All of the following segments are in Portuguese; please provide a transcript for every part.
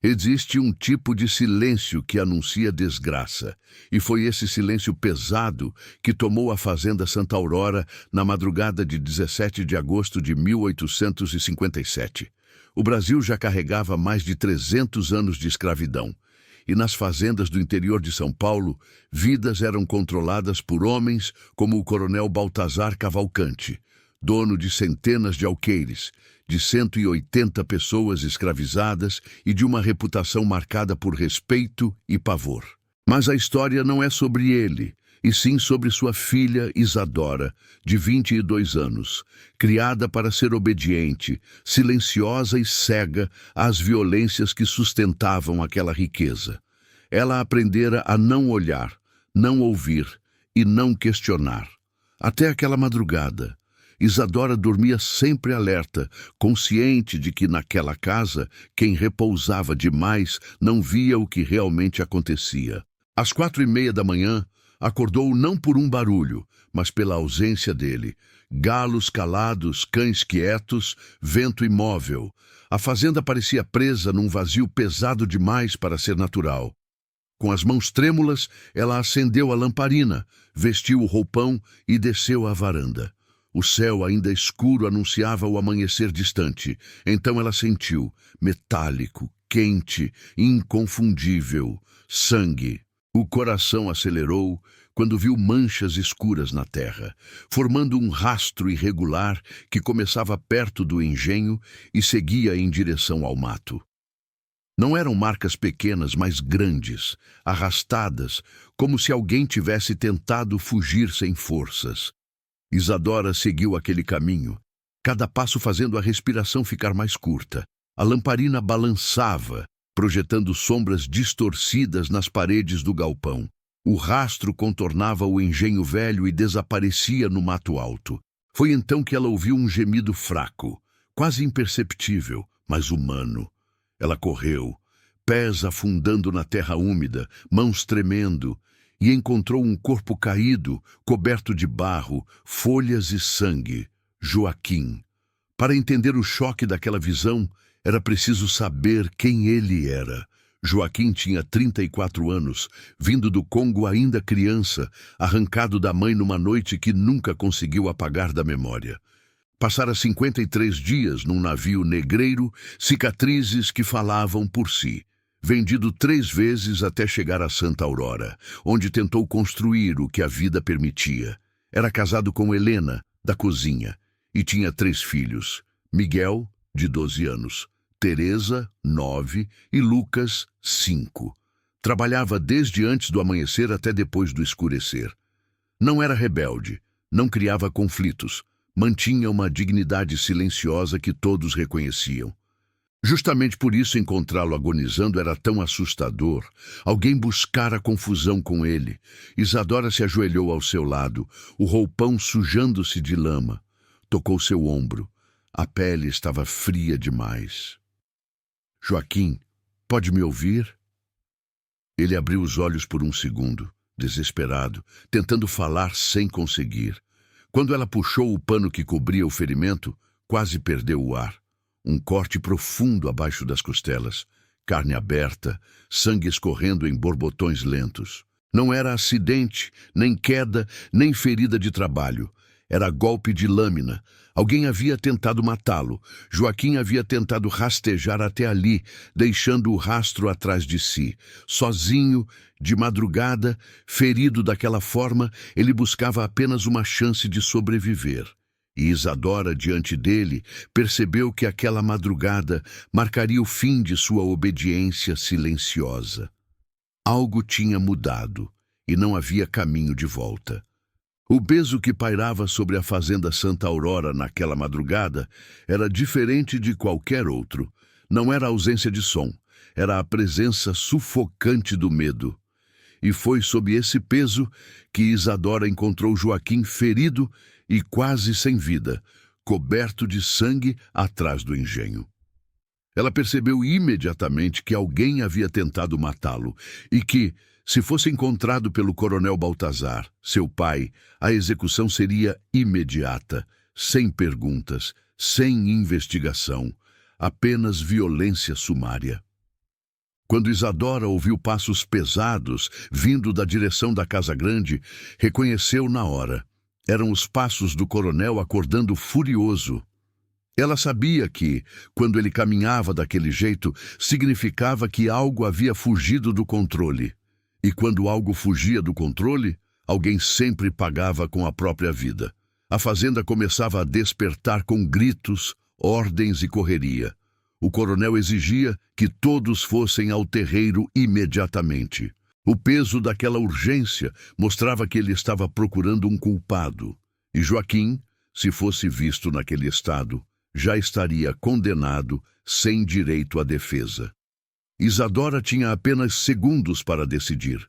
Existe um tipo de silêncio que anuncia desgraça, e foi esse silêncio pesado que tomou a Fazenda Santa Aurora na madrugada de 17 de agosto de 1857. O Brasil já carregava mais de 300 anos de escravidão, e nas fazendas do interior de São Paulo, vidas eram controladas por homens como o coronel Baltazar Cavalcante, dono de centenas de alqueires, de 180 pessoas escravizadas e de uma reputação marcada por respeito e pavor. Mas a história não é sobre ele, e sim sobre sua filha Isadora, de 22 anos, criada para ser obediente, silenciosa e cega às violências que sustentavam aquela riqueza. Ela aprendera a não olhar, não ouvir e não questionar. Até aquela madrugada, Isadora dormia sempre alerta, consciente de que naquela casa quem repousava demais não via o que realmente acontecia. Às 4:30 da manhã, acordou não por um barulho, mas pela ausência dele. Galos calados, cães quietos, vento imóvel. A fazenda parecia presa num vazio pesado demais para ser natural. Com as mãos trêmulas, ela acendeu a lamparina, vestiu o roupão e desceu à varanda. O céu ainda escuro anunciava o amanhecer distante. Então ela sentiu, metálico, quente, inconfundível, sangue. O coração acelerou quando viu manchas escuras na terra, formando um rastro irregular que começava perto do engenho e seguia em direção ao mato. Não eram marcas pequenas, mas grandes, arrastadas, como se alguém tivesse tentado fugir sem forças. Isadora seguiu aquele caminho, cada passo fazendo a respiração ficar mais curta. A lamparina balançava, projetando sombras distorcidas nas paredes do galpão. O rastro contornava o engenho velho e desaparecia no mato alto. Foi então que ela ouviu um gemido fraco, quase imperceptível, mas humano. Ela correu, pés afundando na terra úmida, mãos tremendo, e encontrou um corpo caído, coberto de barro, folhas e sangue. Joaquim. Para entender o choque daquela visão, era preciso saber quem ele era. Joaquim tinha 34 anos, vindo do Congo ainda criança, arrancado da mãe numa noite que nunca conseguiu apagar da memória. Passara 53 dias num navio negreiro, cicatrizes que falavam por si. Vendido 3 vezes até chegar a Santa Aurora, onde tentou construir o que a vida permitia. Era casado com Helena, da cozinha, e tinha 3 filhos: Miguel, de 12 anos, Teresa, 9, e Lucas, 5. Trabalhava desde antes do amanhecer até depois do escurecer. Não era rebelde, não criava conflitos, mantinha uma dignidade silenciosa que todos reconheciam. Justamente por isso encontrá-lo agonizando era tão assustador. Alguém buscara confusão com ele. Isadora se ajoelhou ao seu lado, o roupão sujando-se de lama. Tocou seu ombro. A pele estava fria demais. Joaquim, pode me ouvir? Ele abriu os olhos por um segundo, desesperado, tentando falar sem conseguir. Quando ela puxou o pano que cobria o ferimento, quase perdeu o ar. Um corte profundo abaixo das costelas, carne aberta, sangue escorrendo em borbotões lentos. Não era acidente, nem queda, nem ferida de trabalho. Era golpe de lâmina. Alguém havia tentado matá-lo. Joaquim havia tentado rastejar até ali, deixando o rastro atrás de si. Sozinho, de madrugada, ferido daquela forma, ele buscava apenas uma chance de sobreviver. E Isadora, diante dele, percebeu que aquela madrugada marcaria o fim de sua obediência silenciosa. Algo tinha mudado, e não havia caminho de volta. O peso que pairava sobre a Fazenda Santa Aurora naquela madrugada era diferente de qualquer outro. Não era a ausência de som, era a presença sufocante do medo. E foi sob esse peso que Isadora encontrou Joaquim ferido e quase sem vida, coberto de sangue atrás do engenho. Ela percebeu imediatamente que alguém havia tentado matá-lo e que, se fosse encontrado pelo coronel Baltazar, seu pai, a execução seria imediata, sem perguntas, sem investigação, apenas violência sumária. Quando Isadora ouviu passos pesados vindo da direção da casa grande, reconheceu na hora. Eram os passos do coronel acordando furioso. Ela sabia que, quando ele caminhava daquele jeito, significava que algo havia fugido do controle. E quando algo fugia do controle, alguém sempre pagava com a própria vida. A fazenda começava a despertar com gritos, ordens e correria. O coronel exigia que todos fossem ao terreiro imediatamente. O peso daquela urgência mostrava que ele estava procurando um culpado. E Joaquim, se fosse visto naquele estado, já estaria condenado sem direito à defesa. Isadora tinha apenas segundos para decidir: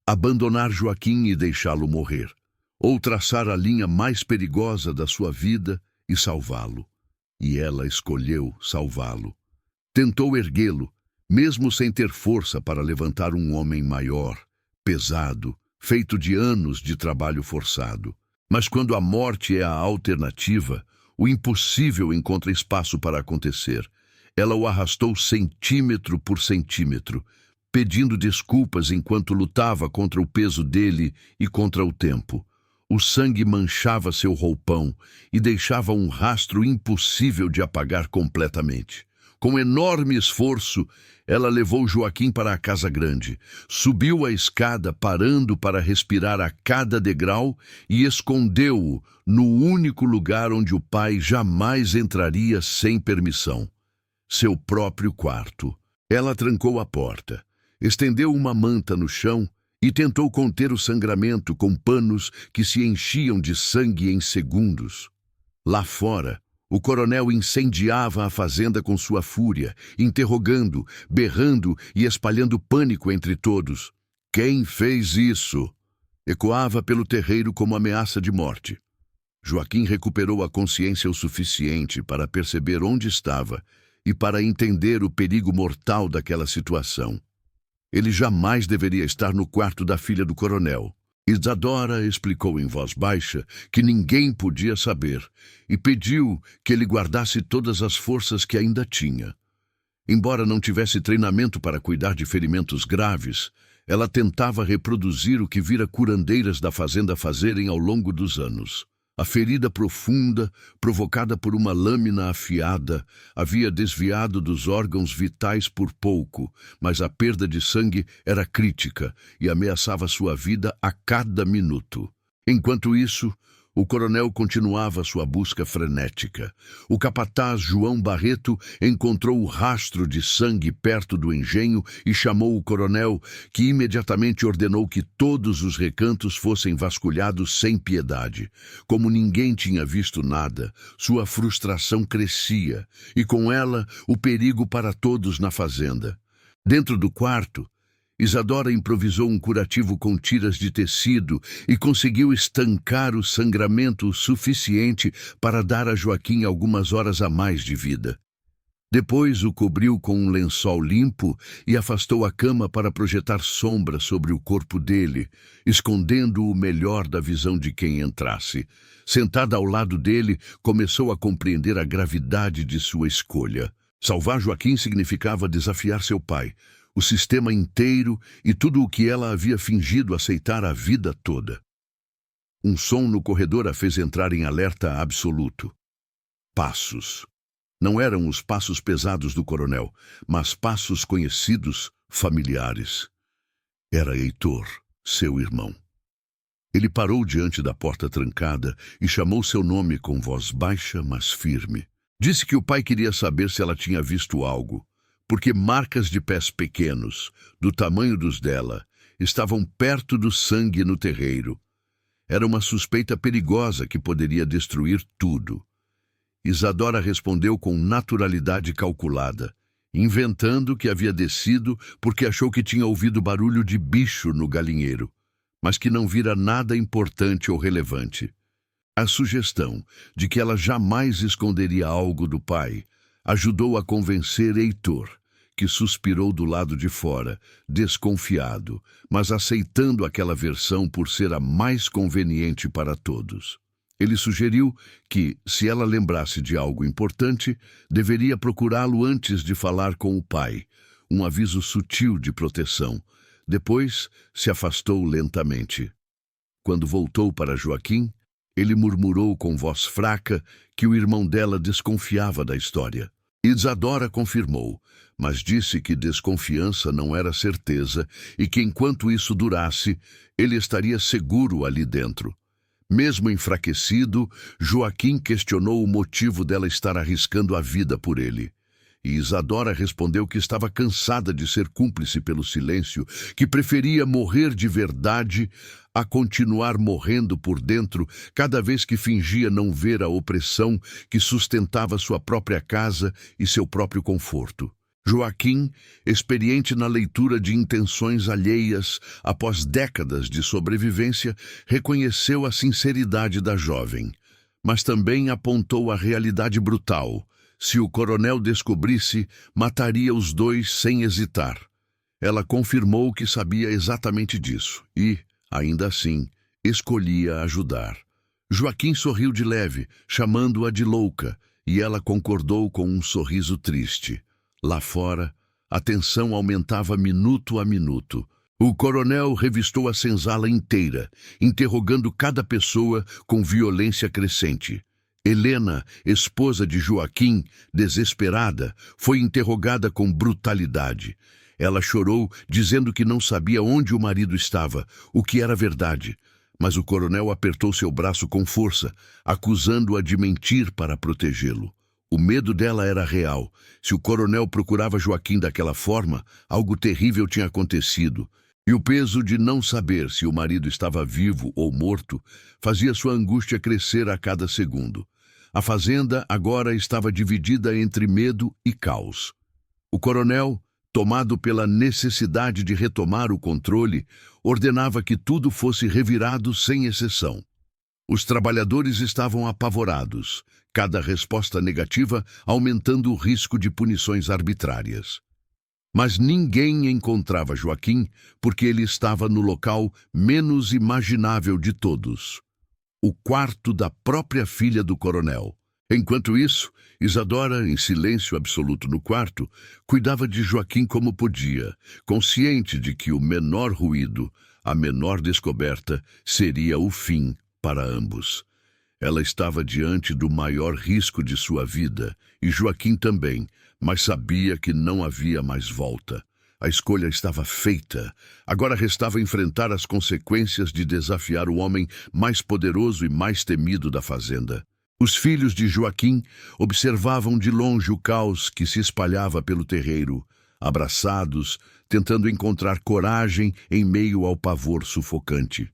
abandonar Joaquim e deixá-lo morrer, ou traçar a linha mais perigosa da sua vida e salvá-lo. E ela escolheu salvá-lo. Tentou erguê-lo, mesmo sem ter força para levantar um homem maior, pesado, feito de anos de trabalho forçado. Mas quando a morte é a alternativa, o impossível encontra espaço para acontecer. Ela o arrastou centímetro por centímetro, pedindo desculpas enquanto lutava contra o peso dele e contra o tempo. O sangue manchava seu roupão e deixava um rastro impossível de apagar completamente. Com enorme esforço, ela levou Joaquim para a casa grande, subiu a escada parando para respirar a cada degrau e escondeu-o no único lugar onde o pai jamais entraria sem permissão: seu próprio quarto. Ela trancou a porta, estendeu uma manta no chão e tentou conter o sangramento com panos que se enchiam de sangue em segundos. Lá fora, o coronel incendiava a fazenda com sua fúria, interrogando, berrando e espalhando pânico entre todos. Quem fez isso? Ecoava pelo terreiro como ameaça de morte. Joaquim recuperou a consciência o suficiente para perceber onde estava e para entender o perigo mortal daquela situação. Ele jamais deveria estar no quarto da filha do coronel. Isadora explicou em voz baixa que ninguém podia saber e pediu que ele guardasse todas as forças que ainda tinha. Embora não tivesse treinamento para cuidar de ferimentos graves, ela tentava reproduzir o que vira curandeiras da fazenda fazerem ao longo dos anos. A ferida profunda, provocada por uma lâmina afiada, havia desviado dos órgãos vitais por pouco, mas a perda de sangue era crítica e ameaçava sua vida a cada minuto. Enquanto isso, o coronel continuava sua busca frenética. O capataz João Barreto encontrou o rastro de sangue perto do engenho e chamou o coronel, que imediatamente ordenou que todos os recantos fossem vasculhados sem piedade. Como ninguém tinha visto nada, sua frustração crescia, e com ela o perigo para todos na fazenda. Dentro do quarto, Isadora improvisou um curativo com tiras de tecido e conseguiu estancar o sangramento o suficiente para dar a Joaquim algumas horas a mais de vida. Depois o cobriu com um lençol limpo e afastou a cama para projetar sombra sobre o corpo dele, escondendo o melhor da visão de quem entrasse. Sentada ao lado dele, começou a compreender a gravidade de sua escolha. Salvar Joaquim significava desafiar seu pai, o sistema inteiro e tudo o que ela havia fingido aceitar a vida toda. Um som no corredor a fez entrar em alerta absoluto. Passos. Não eram os passos pesados do coronel, mas passos conhecidos, familiares. Era Heitor, seu irmão. Ele parou diante da porta trancada e chamou seu nome com voz baixa, mas firme. Disse que o pai queria saber se ela tinha visto algo, porque marcas de pés pequenos, do tamanho dos dela, estavam perto do sangue no terreiro. Era uma suspeita perigosa que poderia destruir tudo. Isadora respondeu com naturalidade calculada, inventando que havia descido porque achou que tinha ouvido barulho de bicho no galinheiro, mas que não vira nada importante ou relevante. A sugestão de que ela jamais esconderia algo do pai ajudou a convencer Heitor, que suspirou do lado de fora, desconfiado, mas aceitando aquela versão por ser a mais conveniente para todos. Ele sugeriu que, se ela lembrasse de algo importante, deveria procurá-lo antes de falar com o pai, um aviso sutil de proteção. Depois, se afastou lentamente. Quando voltou para Joaquim, ele murmurou com voz fraca que o irmão dela desconfiava da história. Isadora confirmou, mas disse que desconfiança não era certeza e que enquanto isso durasse, ele estaria seguro ali dentro. Mesmo enfraquecido, Joaquim questionou o motivo dela estar arriscando a vida por ele. E Isadora respondeu que estava cansada de ser cúmplice pelo silêncio, que preferia morrer de verdade a continuar morrendo por dentro cada vez que fingia não ver a opressão que sustentava sua própria casa e seu próprio conforto. Joaquim, experiente na leitura de intenções alheias após décadas de sobrevivência, reconheceu a sinceridade da jovem, mas também apontou a realidade brutal. Se o coronel descobrisse, mataria os dois sem hesitar. Ela confirmou que sabia exatamente disso e, ainda assim, escolhia ajudar. Joaquim sorriu de leve, chamando-a de louca, e ela concordou com um sorriso triste. Lá fora, a tensão aumentava minuto a minuto. O coronel revistou a senzala inteira, interrogando cada pessoa com violência crescente. Helena, esposa de Joaquim, desesperada, foi interrogada com brutalidade. Ela chorou, dizendo que não sabia onde o marido estava, o que era verdade. Mas o coronel apertou seu braço com força, acusando-a de mentir para protegê-lo. O medo dela era real. Se o coronel procurava Joaquim daquela forma, algo terrível tinha acontecido. E o peso de não saber se o marido estava vivo ou morto fazia sua angústia crescer a cada segundo. A fazenda agora estava dividida entre medo e caos. O coronel, tomado pela necessidade de retomar o controle, ordenava que tudo fosse revirado sem exceção. Os trabalhadores estavam apavorados, cada resposta negativa aumentando o risco de punições arbitrárias. Mas ninguém encontrava Joaquim porque ele estava no local menos imaginável de todos, o quarto da própria filha do coronel. Enquanto isso, Isadora, em silêncio absoluto no quarto, cuidava de Joaquim como podia, consciente de que o menor ruído, a menor descoberta, seria o fim para ambos. Ela estava diante do maior risco de sua vida, e Joaquim também, mas sabia que não havia mais volta. A escolha estava feita. Agora restava enfrentar as consequências de desafiar o homem mais poderoso e mais temido da fazenda. Os filhos de Joaquim observavam de longe o caos que se espalhava pelo terreiro, abraçados, tentando encontrar coragem em meio ao pavor sufocante.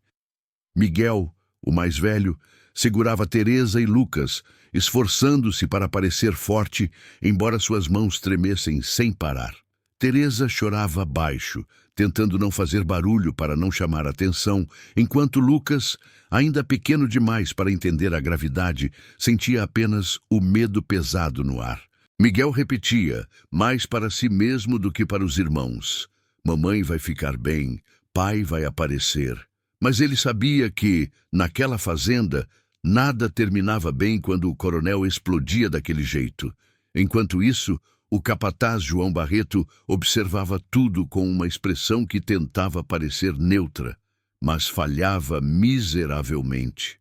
Miguel, o mais velho, segurava Teresa e Lucas, esforçando-se para parecer forte, embora suas mãos tremessem sem parar. Teresa chorava baixo, tentando não fazer barulho para não chamar atenção, enquanto Lucas, ainda pequeno demais para entender a gravidade, sentia apenas o medo pesado no ar. Miguel repetia, mais para si mesmo do que para os irmãos: "Mamãe vai ficar bem, pai vai aparecer." Mas ele sabia que, naquela fazenda, nada terminava bem quando o coronel explodia daquele jeito. Enquanto isso, o capataz João Barreto observava tudo com uma expressão que tentava parecer neutra, mas falhava miseravelmente.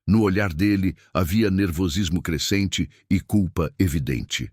No olhar dele havia nervosismo crescente e culpa evidente.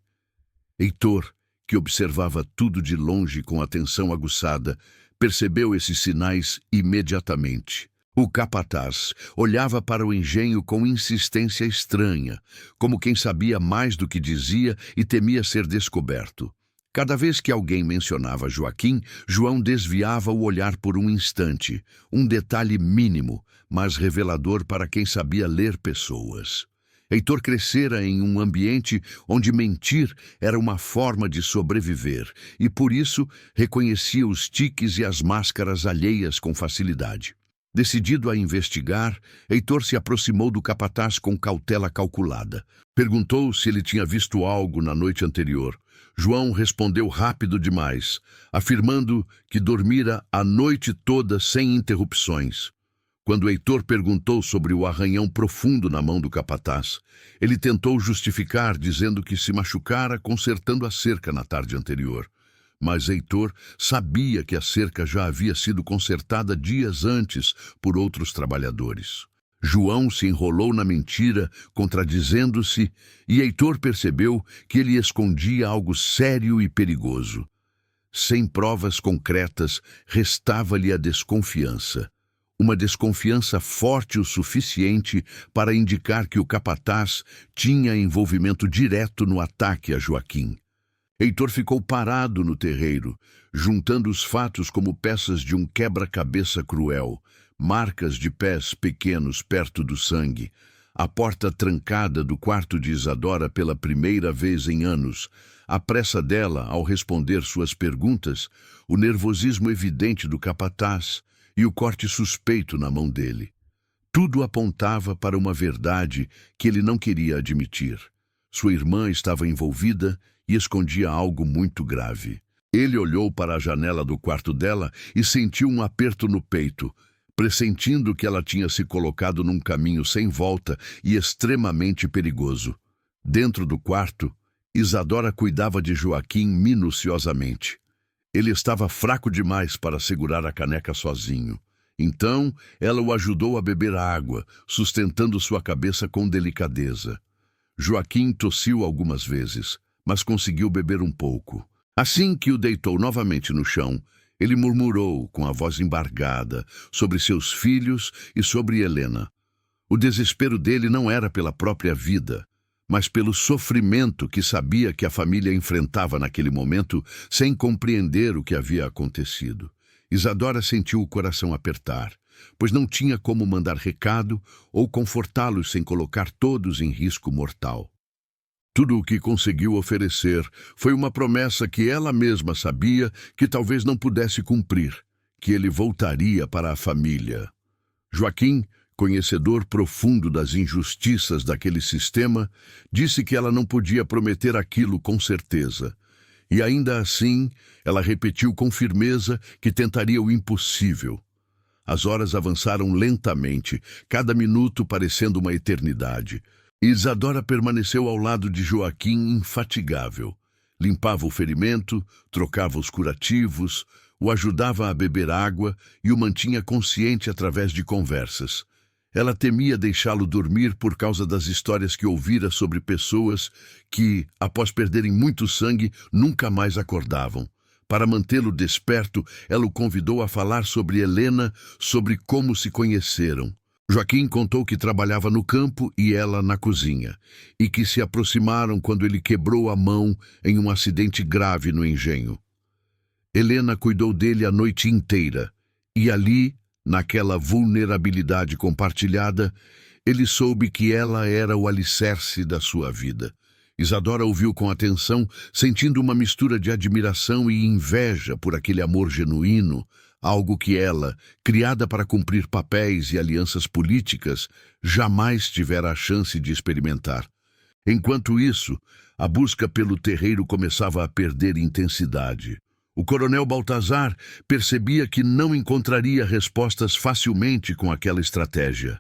Heitor, que observava tudo de longe com atenção aguçada, percebeu esses sinais imediatamente. O capataz olhava para o engenho com insistência estranha, como quem sabia mais do que dizia e temia ser descoberto. Cada vez que alguém mencionava Joaquim, João desviava o olhar por um instante, um detalhe mínimo, mas revelador para quem sabia ler pessoas. Heitor crescera em um ambiente onde mentir era uma forma de sobreviver e, por isso, reconhecia os tiques e as máscaras alheias com facilidade. Decidido a investigar, Heitor se aproximou do capataz com cautela calculada. Perguntou se ele tinha visto algo na noite anterior. João respondeu rápido demais, afirmando que dormira a noite toda sem interrupções. Quando Heitor perguntou sobre o arranhão profundo na mão do capataz, ele tentou justificar, dizendo que se machucara consertando a cerca na tarde anterior. Mas Heitor sabia que a cerca já havia sido consertada dias antes por outros trabalhadores. João se enrolou na mentira, contradizendo-se, e Heitor percebeu que ele escondia algo sério e perigoso. Sem provas concretas, restava-lhe a desconfiança. Uma desconfiança forte o suficiente para indicar que o capataz tinha envolvimento direto no ataque a Joaquim. Heitor ficou parado no terreiro, juntando os fatos como peças de um quebra-cabeça cruel, marcas de pés pequenos perto do sangue, a porta trancada do quarto de Isadora pela primeira vez em anos, a pressa dela ao responder suas perguntas, o nervosismo evidente do capataz e o corte suspeito na mão dele. Tudo apontava para uma verdade que ele não queria admitir. Sua irmã estava envolvida e escondia algo muito grave. Ele olhou para a janela do quarto dela e sentiu um aperto no peito, pressentindo que ela tinha se colocado num caminho sem volta e extremamente perigoso. Dentro do quarto, Isadora cuidava de Joaquim minuciosamente. Ele estava fraco demais para segurar a caneca sozinho. Então, ela o ajudou a beber água, sustentando sua cabeça com delicadeza. Joaquim tossiu algumas vezes, mas conseguiu beber um pouco. Assim que o deitou novamente no chão, ele murmurou com a voz embargada sobre seus filhos e sobre Helena. O desespero dele não era pela própria vida, mas pelo sofrimento que sabia que a família enfrentava naquele momento sem compreender o que havia acontecido. Isadora sentiu o coração apertar, pois não tinha como mandar recado ou confortá-los sem colocar todos em risco mortal. Tudo o que conseguiu oferecer foi uma promessa que ela mesma sabia que talvez não pudesse cumprir, que ele voltaria para a família. Joaquim, conhecedor profundo das injustiças daquele sistema, disse que ela não podia prometer aquilo com certeza. E ainda assim, ela repetiu com firmeza que tentaria o impossível. As horas avançaram lentamente, cada minuto parecendo uma eternidade. Isadora permaneceu ao lado de Joaquim infatigável. Limpava o ferimento, trocava os curativos, o ajudava a beber água e o mantinha consciente através de conversas. Ela temia deixá-lo dormir por causa das histórias que ouvira sobre pessoas que, após perderem muito sangue, nunca mais acordavam. Para mantê-lo desperto, ela o convidou a falar sobre Helena, sobre como se conheceram. Joaquim contou que trabalhava no campo e ela na cozinha, e que se aproximaram quando ele quebrou a mão em um acidente grave no engenho. Helena cuidou dele a noite inteira, e ali, naquela vulnerabilidade compartilhada, ele soube que ela era o alicerce da sua vida. Isadora ouviu com atenção, sentindo uma mistura de admiração e inveja por aquele amor genuíno, algo que ela, criada para cumprir papéis e alianças políticas, jamais tivera a chance de experimentar. Enquanto isso, a busca pelo terreiro começava a perder intensidade. O coronel Baltazar percebia que não encontraria respostas facilmente com aquela estratégia.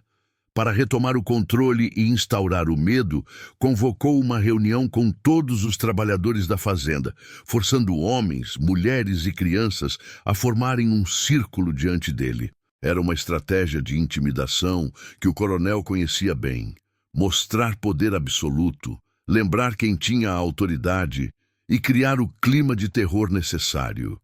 Para retomar o controle e instaurar o medo, convocou uma reunião com todos os trabalhadores da fazenda, forçando homens, mulheres e crianças a formarem um círculo diante dele. Era uma estratégia de intimidação que o coronel conhecia bem. Mostrar poder absoluto, lembrar quem tinha a autoridade e criar o clima de terror necessário.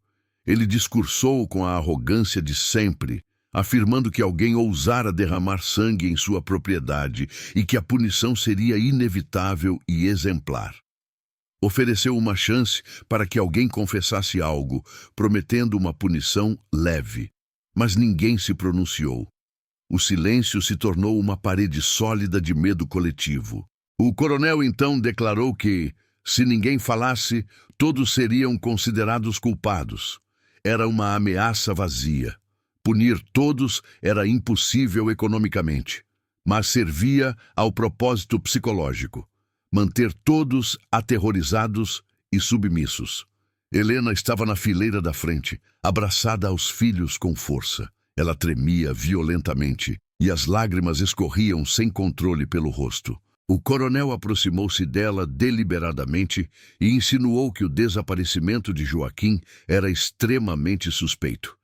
Ele discursou com a arrogância de sempre, afirmando que alguém ousara derramar sangue em sua propriedade e que a punição seria inevitável e exemplar. Ofereceu uma chance para que alguém confessasse algo, prometendo uma punição leve, mas ninguém se pronunciou. O silêncio se tornou uma parede sólida de medo coletivo. O coronel então declarou que, se ninguém falasse, todos seriam considerados culpados. Era uma ameaça vazia. Punir todos era impossível economicamente, mas servia ao propósito psicológico: manter todos aterrorizados e submissos. Helena estava na fileira da frente, abraçada aos filhos com força. Ela tremia violentamente e as lágrimas escorriam sem controle pelo rosto. O coronel aproximou-se dela deliberadamente e insinuou que o desaparecimento de Joaquim era extremamente suspeito.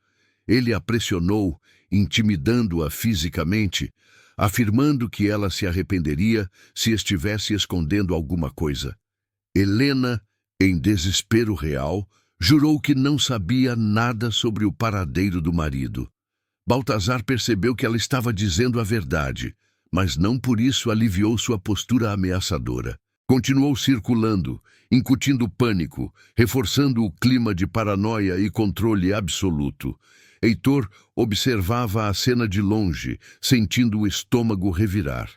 Ele a pressionou, intimidando-a fisicamente, afirmando que ela se arrependeria se estivesse escondendo alguma coisa. Helena, em desespero real, jurou que não sabia nada sobre o paradeiro do marido. Baltazar percebeu que ela estava dizendo a verdade, mas não por isso aliviou sua postura ameaçadora. Continuou circulando, incutindo pânico, reforçando o clima de paranoia e controle absoluto. Heitor observava a cena de longe, sentindo o estômago revirar.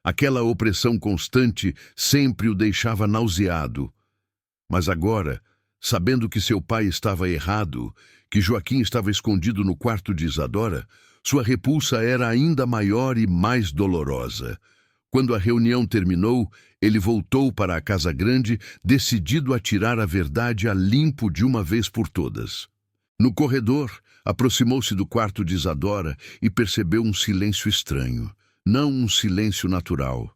Aquela opressão constante sempre o deixava nauseado. Mas agora, sabendo que seu pai estava errado, que Joaquim estava escondido no quarto de Isadora, sua repulsa era ainda maior e mais dolorosa. Quando a reunião terminou, ele voltou para a casa grande, decidido a tirar a verdade a limpo de uma vez por todas. No corredor, aproximou-se do quarto de Isadora e percebeu um silêncio estranho. Não um silêncio natural,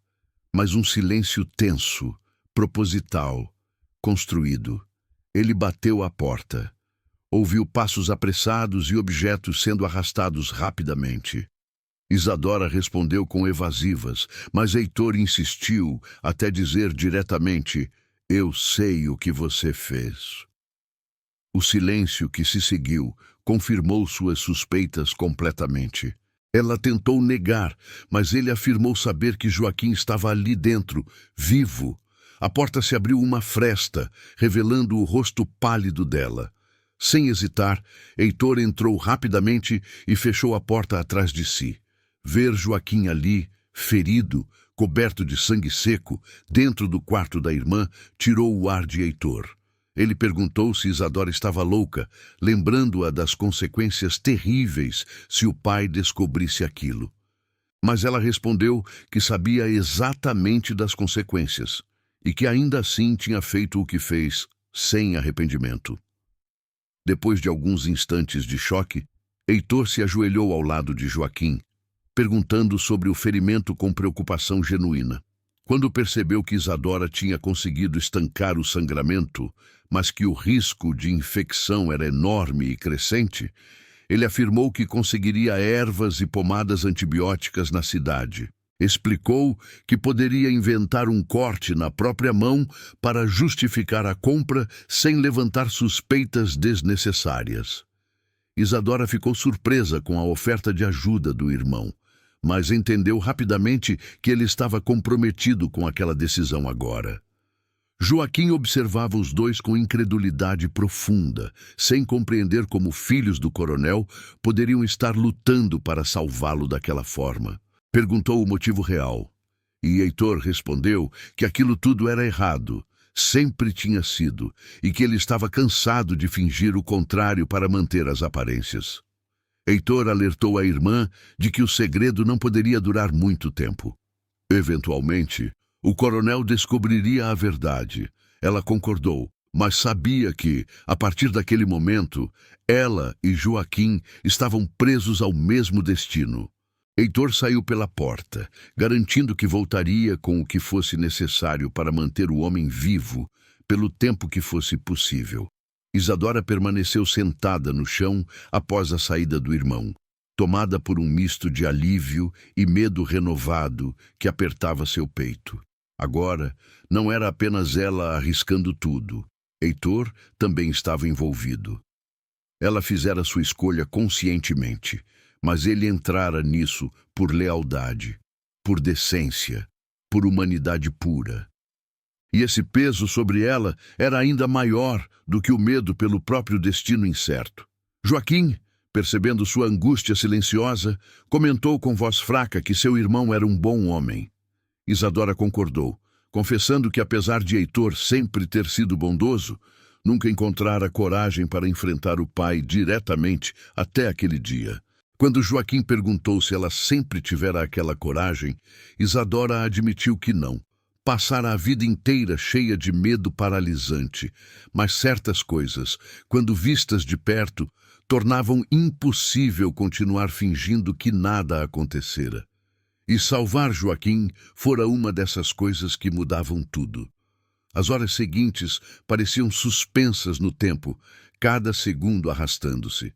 mas um silêncio tenso, proposital, construído. Ele bateu à porta. Ouviu passos apressados e objetos sendo arrastados rapidamente. Isadora respondeu com evasivas, mas Heitor insistiu até dizer diretamente: "Eu sei o que você fez." O silêncio que se seguiu confirmou suas suspeitas completamente. Ela tentou negar, mas ele afirmou saber que Joaquim estava ali dentro, vivo. A porta se abriu uma fresta, revelando o rosto pálido dela. Sem hesitar, Heitor entrou rapidamente e fechou a porta atrás de si. Ver Joaquim ali, ferido, coberto de sangue seco, dentro do quarto da irmã, tirou o ar de Heitor. Ele perguntou se Isadora estava louca, lembrando-a das consequências terríveis se o pai descobrisse aquilo. Mas ela respondeu que sabia exatamente das consequências e que ainda assim tinha feito o que fez, sem arrependimento. Depois de alguns instantes de choque, Heitor se ajoelhou ao lado de Joaquim, perguntando sobre o ferimento com preocupação genuína. Quando percebeu que Isadora tinha conseguido estancar o sangramento, mas que o risco de infecção era enorme e crescente, ele afirmou que conseguiria ervas e pomadas antibióticas na cidade. Explicou que poderia inventar um corte na própria mão para justificar a compra sem levantar suspeitas desnecessárias. Isadora ficou surpresa com a oferta de ajuda do irmão, mas entendeu rapidamente que ele estava comprometido com aquela decisão agora. Joaquim observava os dois com incredulidade profunda, sem compreender como filhos do coronel poderiam estar lutando para salvá-lo daquela forma. Perguntou o motivo real, e Heitor respondeu que aquilo tudo era errado, sempre tinha sido, e que ele estava cansado de fingir o contrário para manter as aparências. Heitor alertou a irmã de que o segredo não poderia durar muito tempo. Eventualmente, o coronel descobriria a verdade. Ela concordou, mas sabia que, a partir daquele momento, ela e Joaquim estavam presos ao mesmo destino. Heitor saiu pela porta, garantindo que voltaria com o que fosse necessário para manter o homem vivo, pelo tempo que fosse possível. Isadora permaneceu sentada no chão após a saída do irmão, tomada por um misto de alívio e medo renovado que apertava seu peito. Agora, não era apenas ela arriscando tudo. Heitor também estava envolvido. Ela fizera sua escolha conscientemente, mas ele entrara nisso por lealdade, por decência, por humanidade pura. E esse peso sobre ela era ainda maior do que o medo pelo próprio destino incerto. Joaquim, percebendo sua angústia silenciosa, comentou com voz fraca que seu irmão era um bom homem. Isadora concordou, confessando que apesar de Heitor sempre ter sido bondoso, nunca encontrara coragem para enfrentar o pai diretamente até aquele dia. Quando Joaquim perguntou se ela sempre tivera aquela coragem, Isadora admitiu que não. Passara a vida inteira cheia de medo paralisante, mas certas coisas, quando vistas de perto, tornavam impossível continuar fingindo que nada acontecera. E salvar Joaquim fora uma dessas coisas que mudavam tudo. As horas seguintes pareciam suspensas no tempo, cada segundo arrastando-se.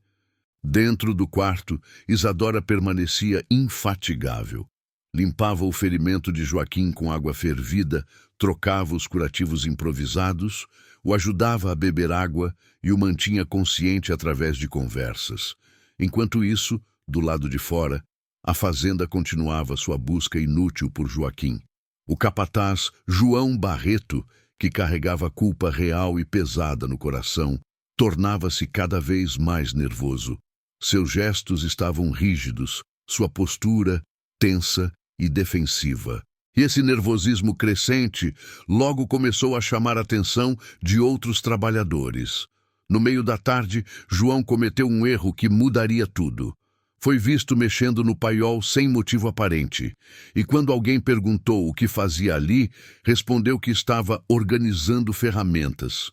Dentro do quarto, Isadora permanecia infatigável. Limpava o ferimento de Joaquim com água fervida, trocava os curativos improvisados, o ajudava a beber água e o mantinha consciente através de conversas. Enquanto isso, do lado de fora, a fazenda continuava sua busca inútil por Joaquim. O capataz João Barreto, que carregava culpa real e pesada no coração, tornava-se cada vez mais nervoso. Seus gestos estavam rígidos, sua postura tensa e defensiva. E esse nervosismo crescente logo começou a chamar a atenção de outros trabalhadores. No meio da tarde, João cometeu um erro que mudaria tudo. Foi visto mexendo no paiol sem motivo aparente, e quando alguém perguntou o que fazia ali, respondeu que estava organizando ferramentas.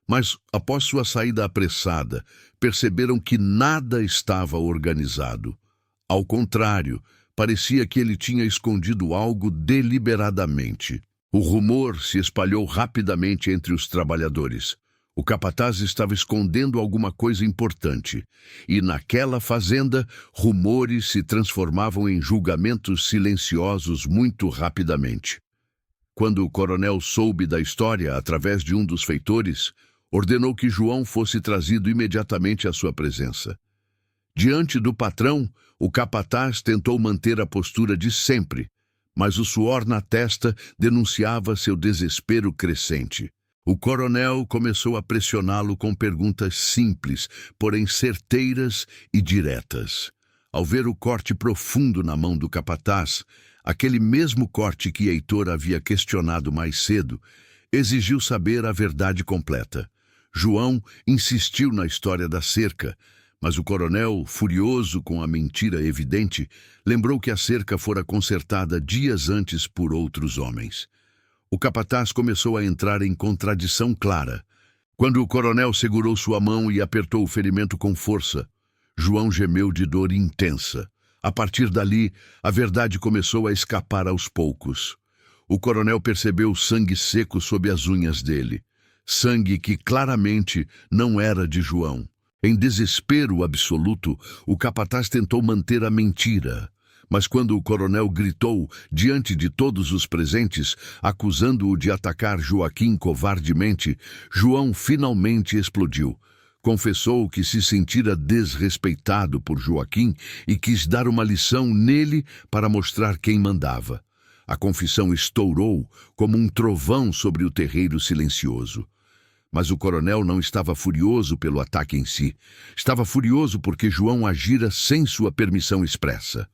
Mas, após sua saída apressada, perceberam que nada estava organizado. Ao contrário, parecia que ele tinha escondido algo deliberadamente. O rumor se espalhou rapidamente entre os trabalhadores. O capataz estava escondendo alguma coisa importante, e naquela fazenda, rumores se transformavam em julgamentos silenciosos muito rapidamente. Quando o coronel soube da história através de um dos feitores, ordenou que João fosse trazido imediatamente à sua presença. Diante do patrão, o capataz tentou manter a postura de sempre, mas o suor na testa denunciava seu desespero crescente. O coronel começou a pressioná-lo com perguntas simples, porém certeiras e diretas. Ao ver o corte profundo na mão do capataz, aquele mesmo corte que Heitor havia questionado mais cedo, exigiu saber a verdade completa. João insistiu na história da cerca, mas o coronel, furioso com a mentira evidente, lembrou que a cerca fora consertada dias antes por outros homens. O capataz começou a entrar em contradição clara. Quando o coronel segurou sua mão e apertou o ferimento com força, João gemeu de dor intensa. A partir dali, a verdade começou a escapar aos poucos. O coronel percebeu sangue seco sob as unhas dele. Sangue que claramente não era de João. Em desespero absoluto, o capataz tentou manter a mentira. Mas quando o coronel gritou diante de todos os presentes, acusando-o de atacar Joaquim covardemente, João finalmente explodiu. Confessou que se sentira desrespeitado por Joaquim e quis dar uma lição nele para mostrar quem mandava. A confissão estourou como um trovão sobre o terreiro silencioso. Mas o coronel não estava furioso pelo ataque em si. Estava furioso porque João agira sem sua permissão expressa.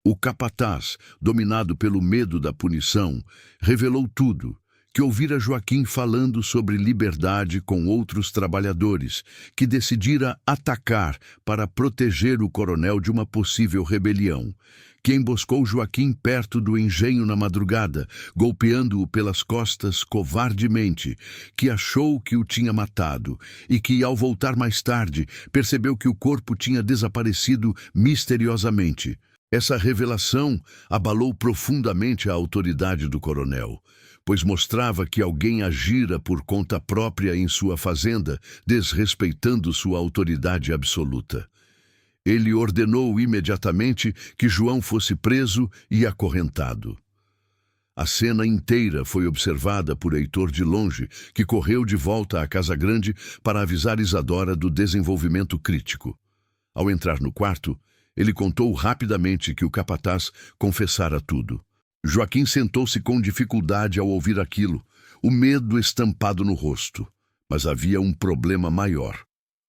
O capataz, dominado pelo medo da punição, revelou tudo, que ouvira Joaquim falando sobre liberdade com outros trabalhadores, que decidira atacar para proteger o coronel de uma possível rebelião, que emboscou Joaquim perto do engenho na madrugada, golpeando-o pelas costas covardemente, que achou que o tinha matado e que, ao voltar mais tarde, percebeu que o corpo tinha desaparecido misteriosamente. Essa revelação abalou profundamente a autoridade do coronel, pois mostrava que alguém agira por conta própria em sua fazenda, desrespeitando sua autoridade absoluta. Ele ordenou imediatamente que João fosse preso e acorrentado. A cena inteira foi observada por Heitor de longe, que correu de volta à Casa Grande para avisar Isadora do desenvolvimento crítico. Ao entrar no quarto, ele contou rapidamente que o capataz confessara tudo. Joaquim sentou-se com dificuldade ao ouvir aquilo, o medo estampado no rosto. Mas havia um problema maior.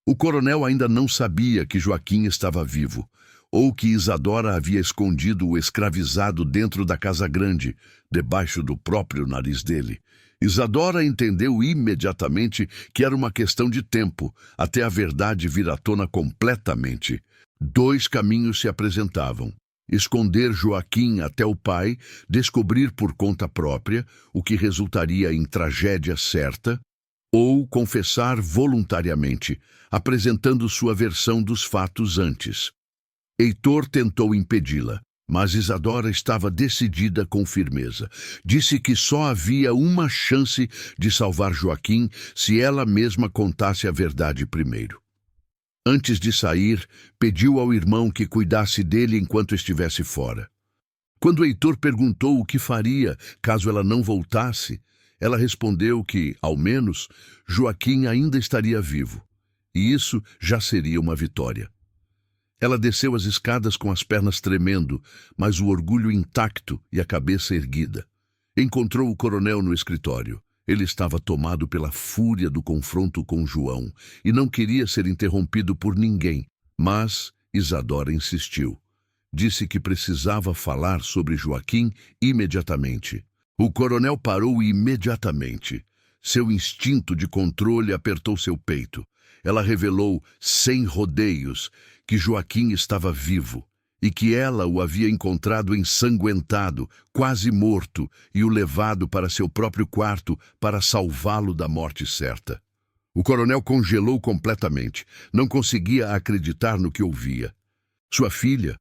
O coronel ainda não sabia que Joaquim estava vivo, ou que Isadora havia escondido o escravizado dentro da Casa Grande, debaixo do próprio nariz dele. Isadora entendeu imediatamente que era uma questão de tempo, até a verdade vir à tona completamente. 2 caminhos se apresentavam: esconder Joaquim até o pai, descobrir por conta própria, o que resultaria em tragédia certa, ou confessar voluntariamente, apresentando sua versão dos fatos antes. Heitor tentou impedi-la, Mas Isadora estava decidida com firmeza. Disse que só havia uma chance de salvar Joaquim se ela mesma contasse a verdade primeiro. Antes de sair, pediu ao irmão que cuidasse dele enquanto estivesse fora. Quando Heitor perguntou o que faria caso ela não voltasse, ela respondeu que, ao menos, Joaquim ainda estaria vivo, e isso já seria uma vitória. Ela desceu as escadas com as pernas tremendo, mas o orgulho intacto e a cabeça erguida. Encontrou o coronel no escritório. Ele estava tomado pela fúria do confronto com João e não queria ser interrompido por ninguém, mas Isadora insistiu. Disse que precisava falar sobre Joaquim imediatamente. O coronel parou imediatamente. Seu instinto de controle apertou seu peito. Ela revelou, sem rodeios, que Joaquim estava vivo e que ela o havia encontrado ensanguentado, quase morto, e o levado para seu próprio quarto para salvá-lo da morte certa. O coronel congelou completamente. Não conseguia acreditar no que ouvia. Sua filha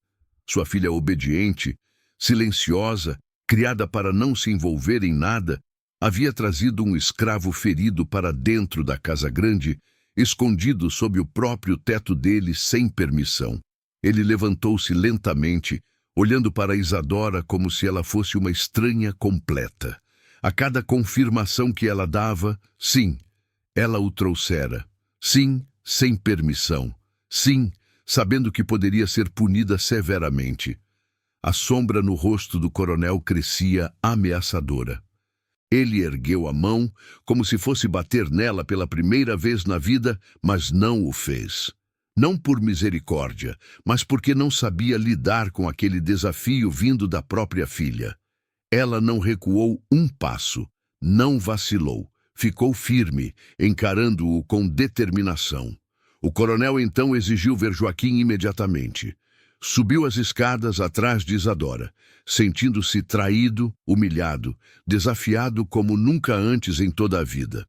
obediente, silenciosa, criada para não se envolver em nada, havia trazido um escravo ferido para dentro da casa grande, escondido sob o próprio teto dele sem permissão. Ele levantou-se lentamente, olhando para Isadora como se ela fosse uma estranha completa. A cada confirmação que ela dava, sim, ela o trouxera. Sim, sem permissão. Sim, sabendo que poderia ser punida severamente. A sombra no rosto do coronel crescia ameaçadora. Ele ergueu a mão, como se fosse bater nela pela primeira vez na vida, mas não o fez. Não por misericórdia, mas porque não sabia lidar com aquele desafio vindo da própria filha. Ela não recuou um passo, não vacilou, ficou firme, encarando-o com determinação. O coronel então exigiu ver Joaquim imediatamente. Subiu as escadas atrás de Isadora, sentindo-se traído, humilhado, desafiado como nunca antes em toda a vida.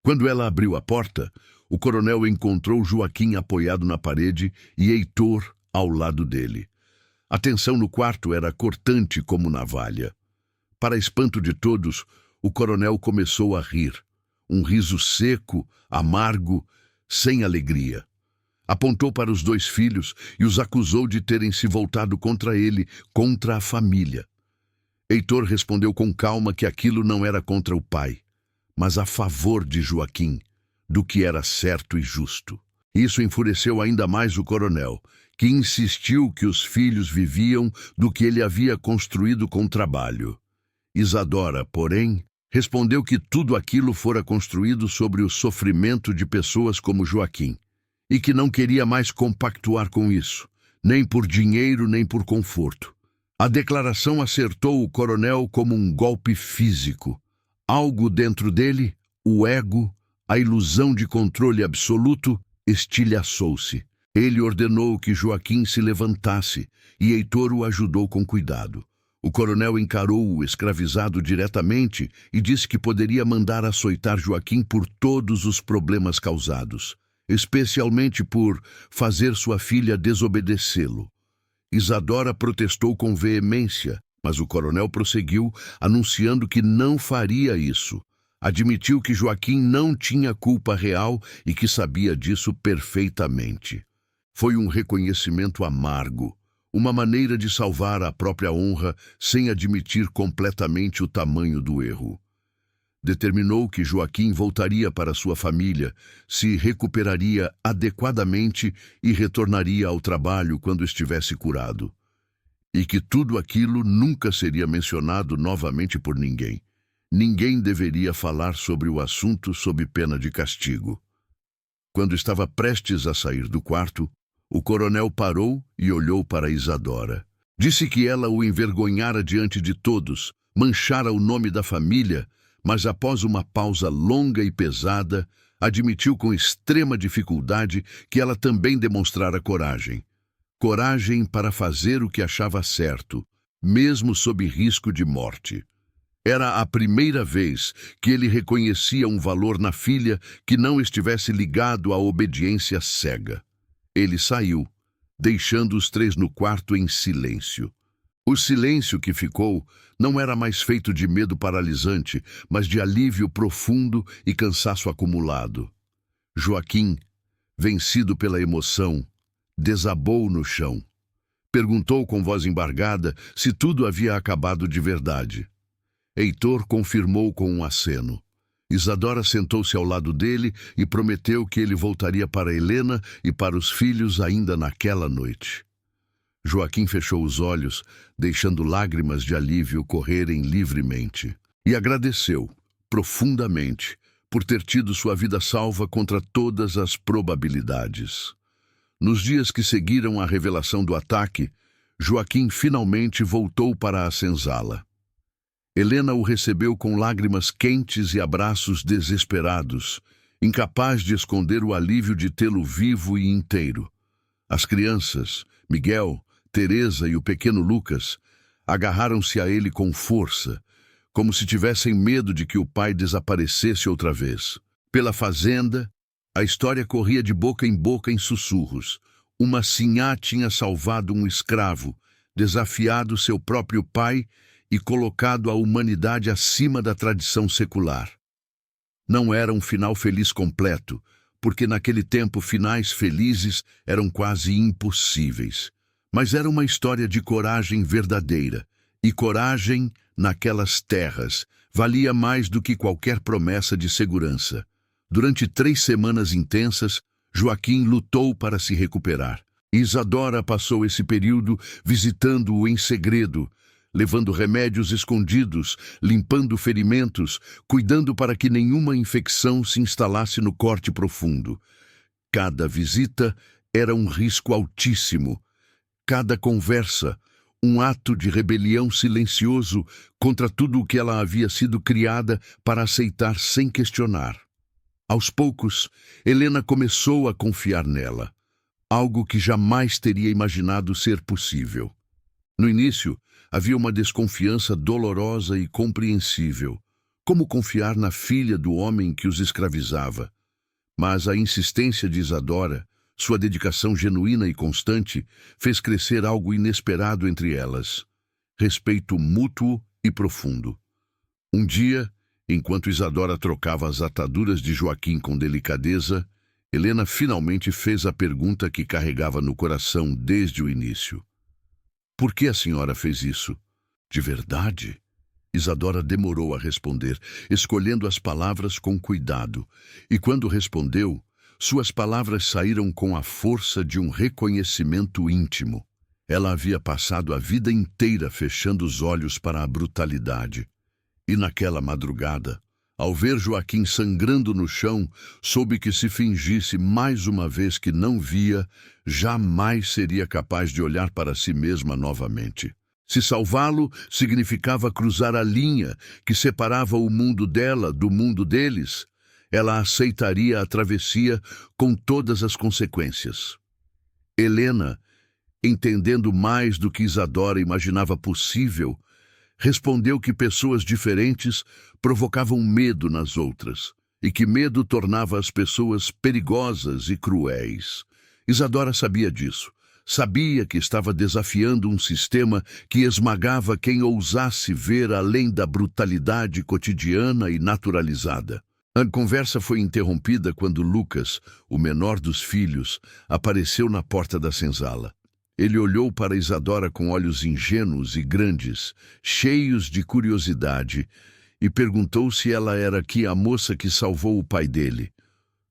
Quando ela abriu a porta, o coronel encontrou Joaquim apoiado na parede e Heitor ao lado dele. A tensão no quarto era cortante como navalha. Para espanto de todos, o coronel começou a rir. Um riso seco, amargo, sem alegria. Apontou para os dois filhos e os acusou de terem se voltado contra ele, contra a família. Heitor respondeu com calma que aquilo não era contra o pai, mas a favor de Joaquim, do que era certo e justo. Isso enfureceu ainda mais o coronel, que insistiu que os filhos viviam do que ele havia construído com trabalho. Isadora, porém, respondeu que tudo aquilo fora construído sobre o sofrimento de pessoas como Joaquim, e que não queria mais compactuar com isso, nem por dinheiro nem por conforto. A declaração acertou o coronel como um golpe físico. Algo dentro dele, o ego, a ilusão de controle absoluto, estilhaçou-se. Ele ordenou que Joaquim se levantasse e Heitor o ajudou com cuidado. O coronel encarou o escravizado diretamente e disse que poderia mandar açoitar Joaquim por todos os problemas causados, especialmente por fazer sua filha desobedecê-lo. Isadora protestou com veemência, mas o coronel prosseguiu, anunciando que não faria isso. Admitiu que Joaquim não tinha culpa real e que sabia disso perfeitamente. Foi um reconhecimento amargo, uma maneira de salvar a própria honra sem admitir completamente o tamanho do erro. Determinou que Joaquim voltaria para sua família, se recuperaria adequadamente e retornaria ao trabalho quando estivesse curado. E que tudo aquilo nunca seria mencionado novamente por ninguém. Ninguém deveria falar sobre o assunto sob pena de castigo. Quando estava prestes a sair do quarto, o coronel parou e olhou para Isadora. Disse que ela o envergonhara diante de todos, manchara o nome da família, mas após uma pausa longa e pesada, admitiu com extrema dificuldade que ela também demonstrara coragem. Coragem para fazer o que achava certo, mesmo sob risco de morte. Era a primeira vez que ele reconhecia um valor na filha que não estivesse ligado à obediência cega. Ele saiu, deixando os três no quarto em silêncio. O silêncio que ficou não era mais feito de medo paralisante, mas de alívio profundo e cansaço acumulado. Joaquim, vencido pela emoção, desabou no chão. Perguntou com voz embargada se tudo havia acabado de verdade. Heitor confirmou com um aceno. Isadora sentou-se ao lado dele e prometeu que ele voltaria para Helena e para os filhos ainda naquela noite. Joaquim fechou os olhos, deixando lágrimas de alívio correrem livremente. E agradeceu, profundamente, por ter tido sua vida salva contra todas as probabilidades. Nos dias que seguiram a revelação do ataque, Joaquim finalmente voltou para a senzala. Helena o recebeu com lágrimas quentes e abraços desesperados, incapaz de esconder o alívio de tê-lo vivo e inteiro. As crianças, Miguel, Teresa e o pequeno Lucas, agarraram-se a ele com força, como se tivessem medo de que o pai desaparecesse outra vez. Pela fazenda, a história corria de boca em sussurros. Uma sinhá tinha salvado um escravo, desafiado seu próprio pai e colocado a humanidade acima da tradição secular. Não era um final feliz completo, porque naquele tempo finais felizes eram quase impossíveis. Mas era uma história de coragem verdadeira, e coragem, naquelas terras, valia mais do que qualquer promessa de segurança. Durante 3 semanas intensas, Joaquim lutou para se recuperar. Isadora passou esse período visitando-o em segredo, levando remédios escondidos, limpando ferimentos, cuidando para que nenhuma infecção se instalasse no corte profundo. Cada visita era um risco altíssimo. Cada conversa, um ato de rebelião silencioso contra tudo o que ela havia sido criada para aceitar sem questionar. Aos poucos, Helena começou a confiar nela, algo que jamais teria imaginado ser possível. No início, havia uma desconfiança dolorosa e compreensível. Como confiar na filha do homem que os escravizava? Mas a insistência de Isadora, sua dedicação genuína e constante, fez crescer algo inesperado entre elas. Respeito mútuo e profundo. Um dia, enquanto Isadora trocava as ataduras de Joaquim com delicadeza, Helena finalmente fez a pergunta que carregava no coração desde o início. Por que a senhora fez isso? De verdade? Isadora demorou a responder, escolhendo as palavras com cuidado. E quando respondeu, suas palavras saíram com a força de um reconhecimento íntimo. Ela havia passado a vida inteira fechando os olhos para a brutalidade. E naquela madrugada, ao ver Joaquim sangrando no chão, soube que se fingisse mais uma vez que não via, jamais seria capaz de olhar para si mesma novamente. Se salvá-lo significava cruzar a linha que separava o mundo dela do mundo deles. Ela aceitaria a travessia com todas as consequências. Helena, entendendo mais do que Isadora imaginava possível, respondeu que pessoas diferentes provocavam medo nas outras, e que medo tornava as pessoas perigosas e cruéis. Isadora sabia disso. Sabia que estava desafiando um sistema que esmagava quem ousasse ver além da brutalidade cotidiana e naturalizada. A conversa foi interrompida quando Lucas, o menor dos filhos, apareceu na porta da senzala. Ele olhou para Isadora com olhos ingênuos e grandes, cheios de curiosidade, e perguntou se ela era a moça que salvou o pai dele.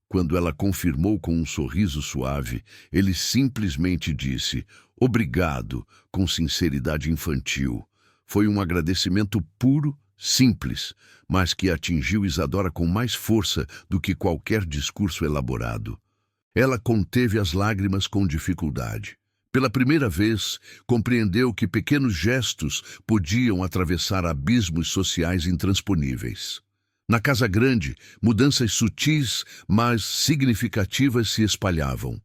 Quando ela confirmou com um sorriso suave, ele simplesmente disse, "Obrigado", com sinceridade infantil. Foi um agradecimento puro, simples, mas que atingiu Isadora com mais força do que qualquer discurso elaborado. Ela conteve as lágrimas com dificuldade. Pela primeira vez, compreendeu que pequenos gestos podiam atravessar abismos sociais intransponíveis. Na casa grande, mudanças sutis, mas significativas se espalhavam.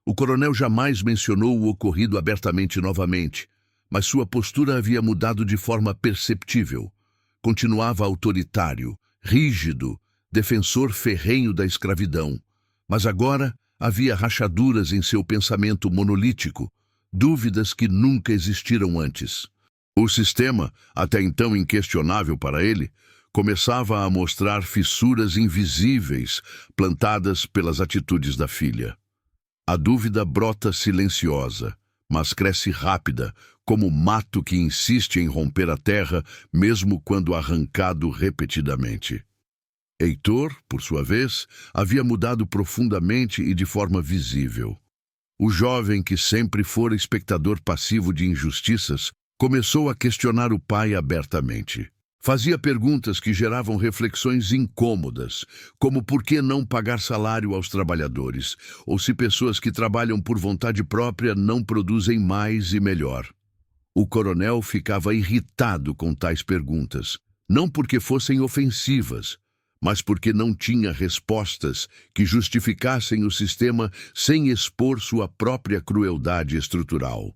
O coronel jamais mencionou o ocorrido abertamente novamente, mas sua postura havia mudado de forma perceptível. Continuava autoritário, rígido, defensor ferrenho da escravidão, mas agora havia rachaduras em seu pensamento monolítico, dúvidas que nunca existiram antes. O sistema, até então inquestionável para ele, começava a mostrar fissuras invisíveis plantadas pelas atitudes da filha. A dúvida brota silenciosa, mas cresce rápida, como o mato que insiste em romper a terra, mesmo quando arrancado repetidamente. Heitor, por sua vez, havia mudado profundamente e de forma visível. O jovem que sempre fora espectador passivo de injustiças começou a questionar o pai abertamente. Fazia perguntas que geravam reflexões incômodas, como por que não pagar salário aos trabalhadores, ou se pessoas que trabalham por vontade própria não produzem mais e melhor. O coronel ficava irritado com tais perguntas, não porque fossem ofensivas, mas porque não tinha respostas que justificassem o sistema sem expor sua própria crueldade estrutural.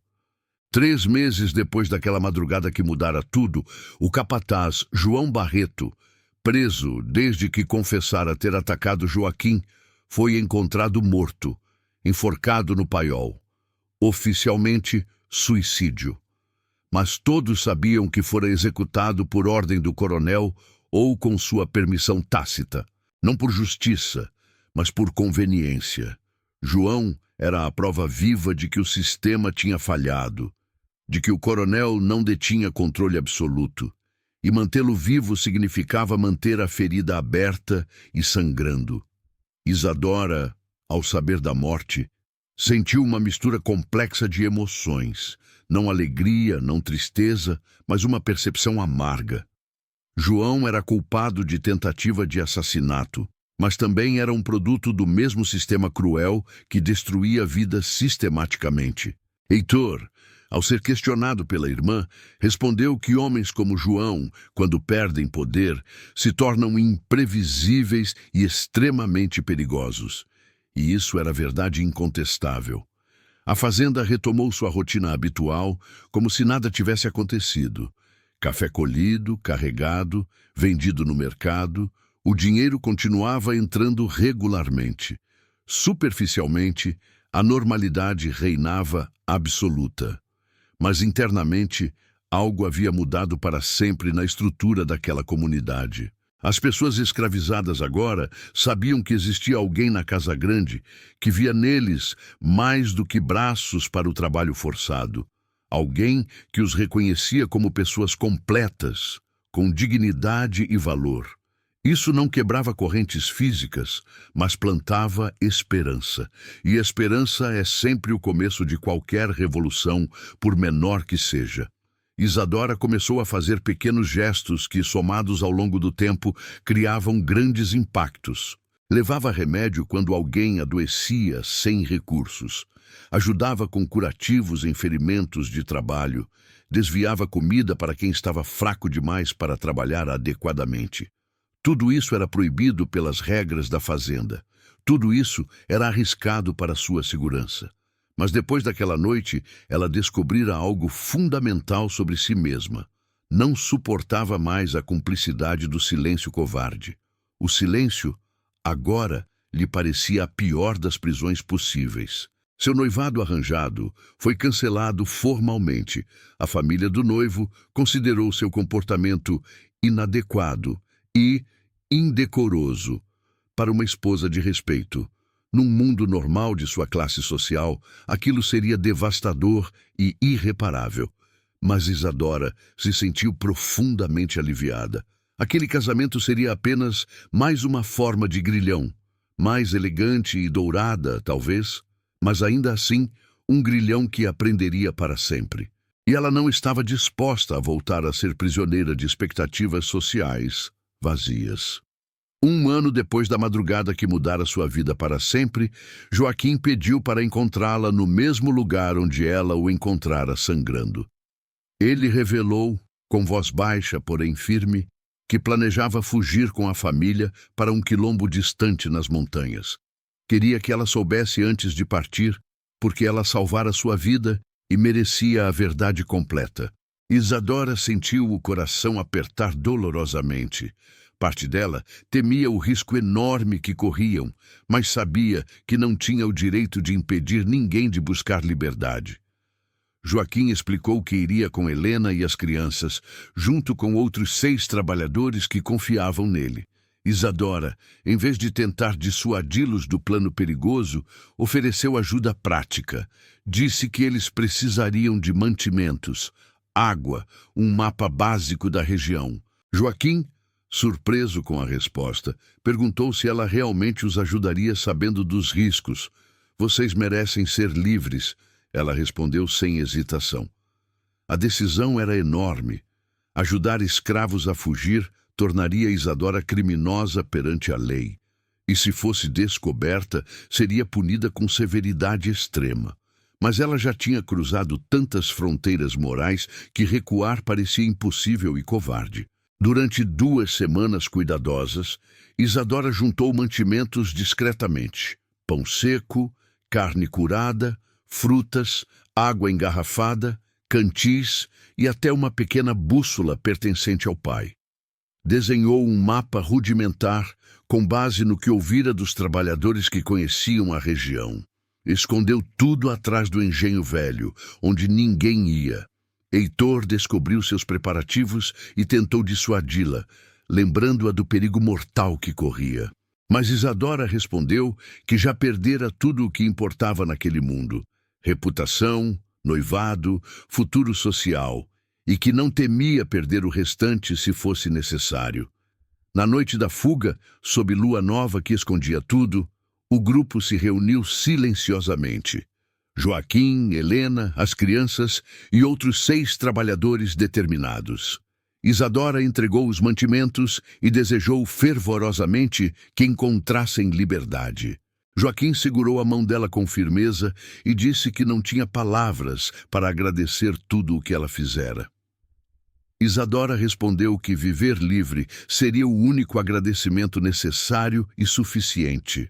3 meses depois daquela madrugada que mudara tudo, o capataz João Barreto, preso desde que confessara ter atacado Joaquim, foi encontrado morto, enforcado no paiol. Oficialmente, suicídio. Mas todos sabiam que fora executado por ordem do coronel ou com sua permissão tácita, não por justiça, mas por conveniência. João era a prova viva de que o sistema tinha falhado, de que o coronel não detinha controle absoluto, e mantê-lo vivo significava manter a ferida aberta e sangrando. Isadora, ao saber da morte, sentiu uma mistura complexa de emoções, não alegria, não tristeza, mas uma percepção amarga. João era culpado de tentativa de assassinato, mas também era um produto do mesmo sistema cruel que destruía vidas sistematicamente. Heitor, ao ser questionado pela irmã, respondeu que homens como João, quando perdem poder, se tornam imprevisíveis e extremamente perigosos. E isso era verdade incontestável. A fazenda retomou sua rotina habitual, como se nada tivesse acontecido. Café colhido, carregado, vendido no mercado, o dinheiro continuava entrando regularmente. Superficialmente, a normalidade reinava absoluta. Mas internamente, algo havia mudado para sempre na estrutura daquela comunidade. As pessoas escravizadas agora sabiam que existia alguém na Casa Grande que via neles mais do que braços para o trabalho forçado. Alguém que os reconhecia como pessoas completas, com dignidade e valor. Isso não quebrava correntes físicas, mas plantava esperança. E esperança é sempre o começo de qualquer revolução, por menor que seja. Isadora começou a fazer pequenos gestos que, somados ao longo do tempo, criavam grandes impactos. Levava remédio quando alguém adoecia sem recursos. Ajudava com curativos em ferimentos de trabalho. Desviava comida para quem estava fraco demais para trabalhar adequadamente. Tudo isso era proibido pelas regras da fazenda. Tudo isso era arriscado para sua segurança. Mas depois daquela noite, ela descobrira algo fundamental sobre si mesma. Não suportava mais a cumplicidade do silêncio covarde. O silêncio, agora, lhe parecia a pior das prisões possíveis. Seu noivado arranjado foi cancelado formalmente. A família do noivo considerou seu comportamento inadequado e indecoroso para uma esposa de respeito. Num mundo normal de sua classe social, aquilo seria devastador e irreparável. Mas Isadora se sentiu profundamente aliviada. Aquele casamento seria apenas mais uma forma de grilhão, mais elegante e dourada, talvez, mas ainda assim, um grilhão que aprenderia para sempre. E ela não estava disposta a voltar a ser prisioneira de expectativas sociais vazias. 1 ano depois da madrugada que mudara sua vida para sempre, Joaquim pediu para encontrá-la no mesmo lugar onde ela o encontrara sangrando. Ele revelou, com voz baixa, porém firme, que planejava fugir com a família para um quilombo distante nas montanhas. Queria que ela soubesse antes de partir, porque ela salvara sua vida e merecia a verdade completa. Isadora sentiu o coração apertar dolorosamente. Parte dela temia o risco enorme que corriam, mas sabia que não tinha o direito de impedir ninguém de buscar liberdade. Joaquim explicou que iria com Helena e as crianças, junto com outros 6 trabalhadores que confiavam nele. Isadora, em vez de tentar dissuadi-los do plano perigoso, ofereceu ajuda prática. Disse que eles precisariam de mantimentos, água, um mapa básico da região. Joaquim, surpreso com a resposta, perguntou se ela realmente os ajudaria sabendo dos riscos. Vocês merecem ser livres, ela respondeu sem hesitação. A decisão era enorme. Ajudar escravos a fugir tornaria Isadora criminosa perante a lei. E se fosse descoberta, seria punida com severidade extrema. Mas ela já tinha cruzado tantas fronteiras morais que recuar parecia impossível e covarde. Durante 2 semanas cuidadosas, Isadora juntou mantimentos discretamente: pão seco, carne curada, frutas, água engarrafada, cantis e até uma pequena bússola pertencente ao pai. Desenhou um mapa rudimentar com base no que ouvira dos trabalhadores que conheciam a região. Escondeu tudo atrás do engenho velho, onde ninguém ia. Heitor descobriu seus preparativos e tentou dissuadi-la, lembrando-a do perigo mortal que corria. Mas Isadora respondeu que já perdera tudo o que importava naquele mundo: reputação, noivado, futuro social, e que não temia perder o restante se fosse necessário. Na noite da fuga, sob lua nova que escondia tudo, o grupo se reuniu silenciosamente. Joaquim, Helena, as crianças e outros 6 trabalhadores determinados. Isadora entregou os mantimentos e desejou fervorosamente que encontrassem liberdade. Joaquim segurou a mão dela com firmeza e disse que não tinha palavras para agradecer tudo o que ela fizera. Isadora respondeu que viver livre seria o único agradecimento necessário e suficiente.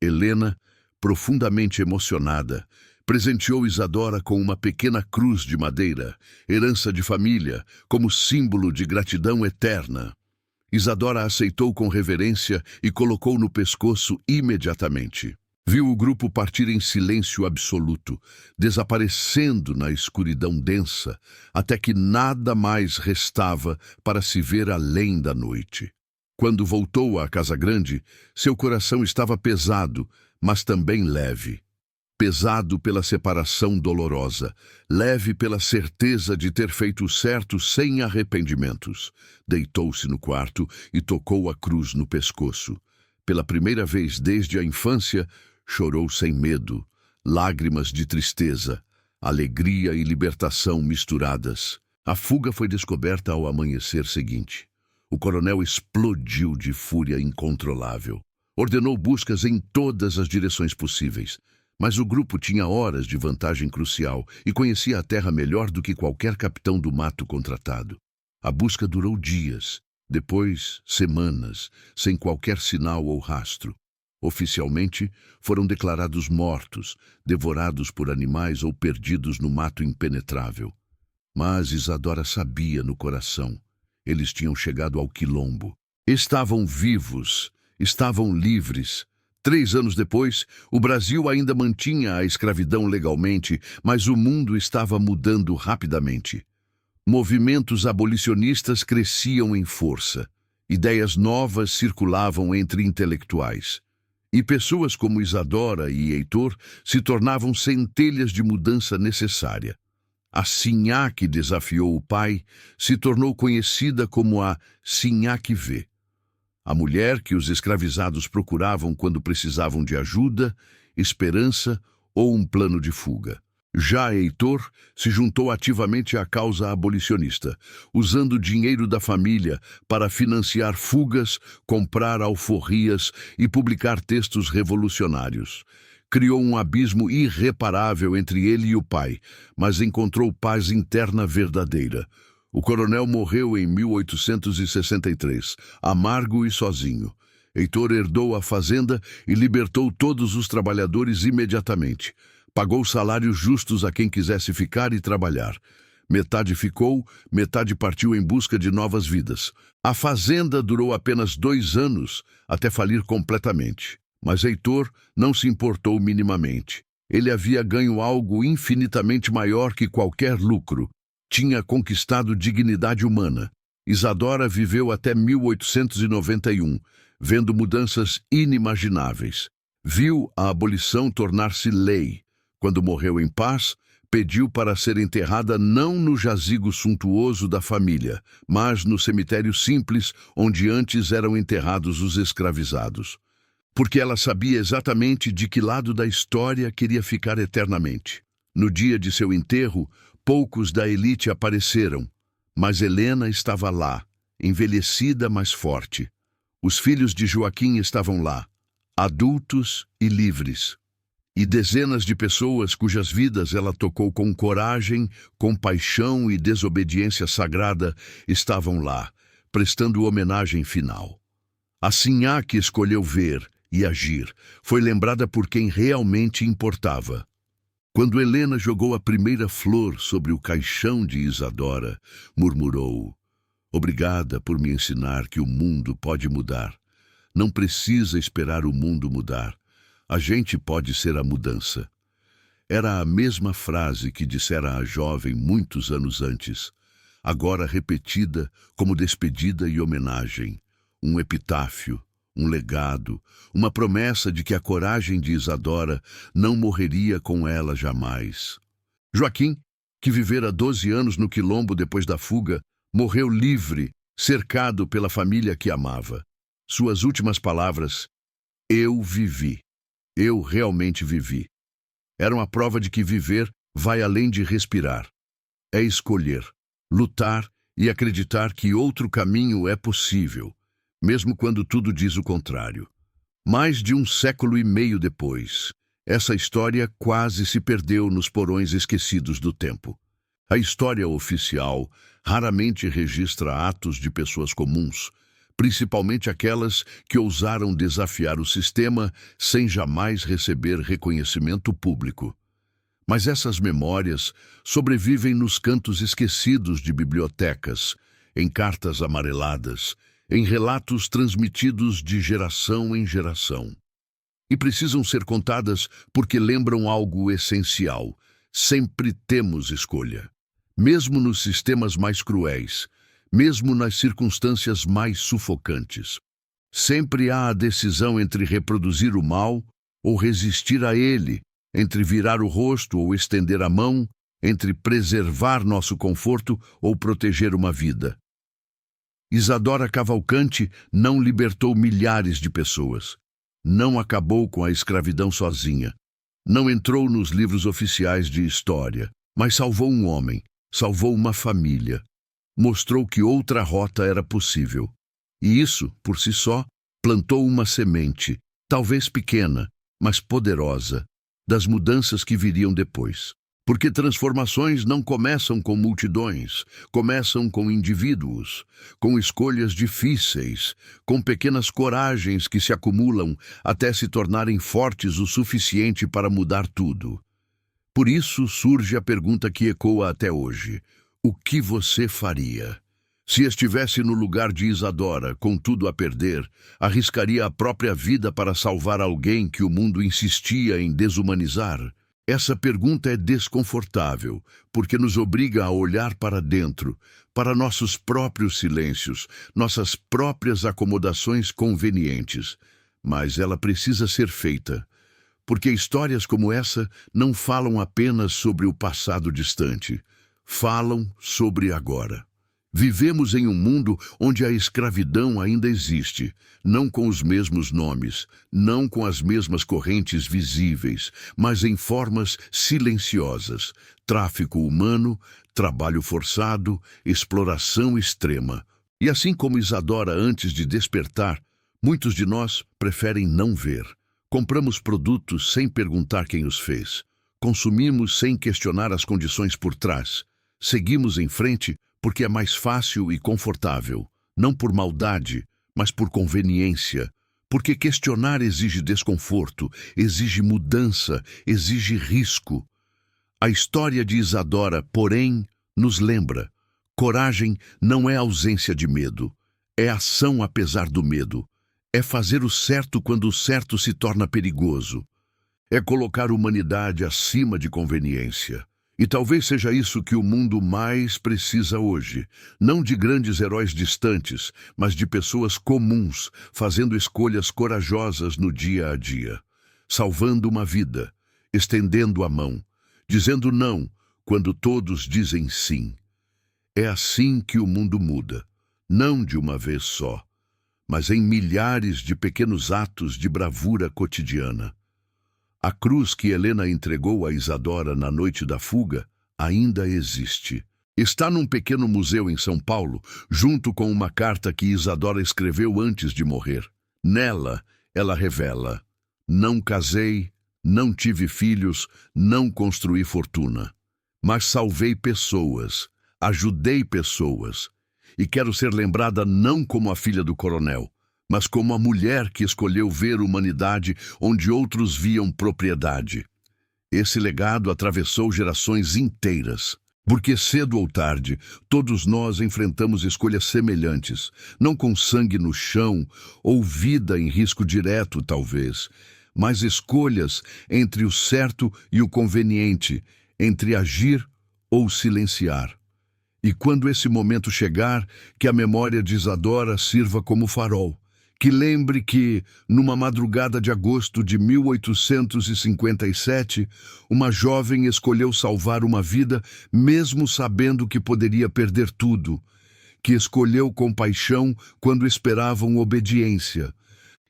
Helena, profundamente emocionada, presenteou Isadora com uma pequena cruz de madeira, herança de família, como símbolo de gratidão eterna. Isadora aceitou com reverência e colocou no pescoço imediatamente. Viu o grupo partir em silêncio absoluto, desaparecendo na escuridão densa, até que nada mais restava para se ver além da noite. Quando voltou à Casa Grande, seu coração estava pesado, mas também leve. Pesado pela separação dolorosa, leve pela certeza de ter feito o certo sem arrependimentos. Deitou-se no quarto e tocou a cruz no pescoço. Pela primeira vez desde a infância, chorou sem medo, lágrimas de tristeza, alegria e libertação misturadas. A fuga foi descoberta ao amanhecer seguinte. O coronel explodiu de fúria incontrolável. Ordenou buscas em todas as direções possíveis. Mas o grupo tinha horas de vantagem crucial e conhecia a terra melhor do que qualquer capitão do mato contratado. A busca durou dias, depois semanas, sem qualquer sinal ou rastro. Oficialmente, foram declarados mortos, devorados por animais ou perdidos no mato impenetrável. Mas Isadora sabia no coração. Eles tinham chegado ao quilombo. Estavam vivos, estavam livres. 3 anos depois, o Brasil ainda mantinha a escravidão legalmente, mas o mundo estava mudando rapidamente. Movimentos abolicionistas cresciam em força. Ideias novas circulavam entre intelectuais. E pessoas como Isadora e Heitor se tornavam centelhas de mudança necessária. A Sinhá que desafiou o pai se tornou conhecida como a Sinhá que vê. A mulher que os escravizados procuravam quando precisavam de ajuda, esperança ou um plano de fuga. Já Heitor se juntou ativamente à causa abolicionista, usando o dinheiro da família para financiar fugas, comprar alforrias e publicar textos revolucionários. Criou um abismo irreparável entre ele e o pai, mas encontrou paz interna verdadeira. O coronel morreu em 1863, amargo e sozinho. Heitor herdou a fazenda e libertou todos os trabalhadores imediatamente. Pagou salários justos a quem quisesse ficar e trabalhar. Metade ficou, metade partiu em busca de novas vidas. A fazenda durou apenas 2 anos, até falir completamente. Mas Heitor não se importou minimamente. Ele havia ganho algo infinitamente maior que qualquer lucro. Tinha conquistado dignidade humana. Isadora viveu até 1891, vendo mudanças inimagináveis. Viu a abolição tornar-se lei. Quando morreu em paz, pediu para ser enterrada não no jazigo suntuoso da família, mas no cemitério simples onde antes eram enterrados os escravizados. Porque ela sabia exatamente de que lado da história queria ficar eternamente. No dia de seu enterro, poucos da elite apareceram, mas Helena estava lá, envelhecida, mas forte. Os filhos de Joaquim estavam lá, adultos e livres. E dezenas de pessoas cujas vidas ela tocou com coragem, compaixão e desobediência sagrada estavam lá, prestando homenagem final. Assim há que escolheu ver e agir, foi lembrada por quem realmente importava. Quando Helena jogou a primeira flor sobre o caixão de Isadora, murmurou: "Obrigada por me ensinar que o mundo pode mudar. Não precisa esperar o mundo mudar. A gente pode ser a mudança." Era a mesma frase que dissera a jovem muitos anos antes, agora repetida como despedida e homenagem, um epitáfio, um legado, uma promessa de que a coragem de Isadora não morreria com ela jamais. Joaquim, que vivera 12 anos no quilombo depois da fuga, morreu livre, cercado pela família que amava. Suas últimas palavras: "Eu vivi. Eu realmente vivi." Eram a prova de que viver vai além de respirar. É escolher, lutar e acreditar que outro caminho é possível, mesmo quando tudo diz o contrário. Mais de 1 século e meio depois, essa história quase se perdeu nos porões esquecidos do tempo. A história oficial raramente registra atos de pessoas comuns, principalmente aquelas que ousaram desafiar o sistema sem jamais receber reconhecimento público. Mas essas memórias sobrevivem nos cantos esquecidos de bibliotecas, em cartas amareladas, em relatos transmitidos de geração em geração. E precisam ser contadas porque lembram algo essencial: sempre temos escolha. Mesmo nos sistemas mais cruéis, mesmo nas circunstâncias mais sufocantes. Sempre há a decisão entre reproduzir o mal ou resistir a ele, entre virar o rosto ou estender a mão, entre preservar nosso conforto ou proteger uma vida. Isadora Cavalcanti não libertou milhares de pessoas. Não acabou com a escravidão sozinha. Não entrou nos livros oficiais de história, mas salvou um homem, salvou uma família. Mostrou que outra rota era possível. E isso, por si só, plantou uma semente, talvez pequena, mas poderosa, das mudanças que viriam depois. Porque transformações não começam com multidões, começam com indivíduos, com escolhas difíceis, com pequenas coragens que se acumulam até se tornarem fortes o suficiente para mudar tudo. Por isso surge a pergunta que ecoa até hoje: o que você faria? Se estivesse no lugar de Isadora, com tudo a perder, arriscaria a própria vida para salvar alguém que o mundo insistia em desumanizar? Essa pergunta é desconfortável, porque nos obriga a olhar para dentro, para nossos próprios silêncios, nossas próprias acomodações convenientes. Mas ela precisa ser feita, porque histórias como essa não falam apenas sobre o passado distante, falam sobre agora. Vivemos em um mundo onde a escravidão ainda existe, não com os mesmos nomes, não com as mesmas correntes visíveis, mas em formas silenciosas: tráfico humano, trabalho forçado, exploração extrema. E assim como Isadora antes de despertar, muitos de nós preferem não ver. Compramos produtos sem perguntar quem os fez. Consumimos sem questionar as condições por trás. Seguimos em frente porque é mais fácil e confortável, não por maldade, mas por conveniência, porque questionar exige desconforto, exige mudança, exige risco. A história de Isadora, porém, nos lembra: coragem não é ausência de medo, é ação apesar do medo, é fazer o certo quando o certo se torna perigoso, É colocar a humanidade acima de conveniência. E talvez seja isso que o mundo mais precisa hoje, não de grandes heróis distantes, mas de pessoas comuns, fazendo escolhas corajosas no dia a dia, salvando uma vida, estendendo a mão, dizendo não quando todos dizem sim. É assim que o mundo muda, não de uma vez só, mas em milhares de pequenos atos de bravura cotidiana. A cruz que Helena entregou a Isadora na noite da fuga ainda existe. Está num pequeno museu em São Paulo, junto com uma carta que Isadora escreveu antes de morrer. Nela, ela revela: não casei, não tive filhos, não construí fortuna, mas salvei pessoas, ajudei pessoas, e quero ser lembrada não como a filha do coronel, mas como a mulher que escolheu ver humanidade onde outros viam propriedade. Esse legado atravessou gerações inteiras, porque cedo ou tarde, todos nós enfrentamos escolhas semelhantes, não com sangue no chão ou vida em risco direto, talvez, mas escolhas entre o certo e o conveniente, entre agir ou silenciar. E quando esse momento chegar, que a memória de Isadora sirva como farol, que lembre que, numa madrugada de agosto de 1857, uma jovem escolheu salvar uma vida mesmo sabendo que poderia perder tudo, que escolheu compaixão quando esperavam obediência,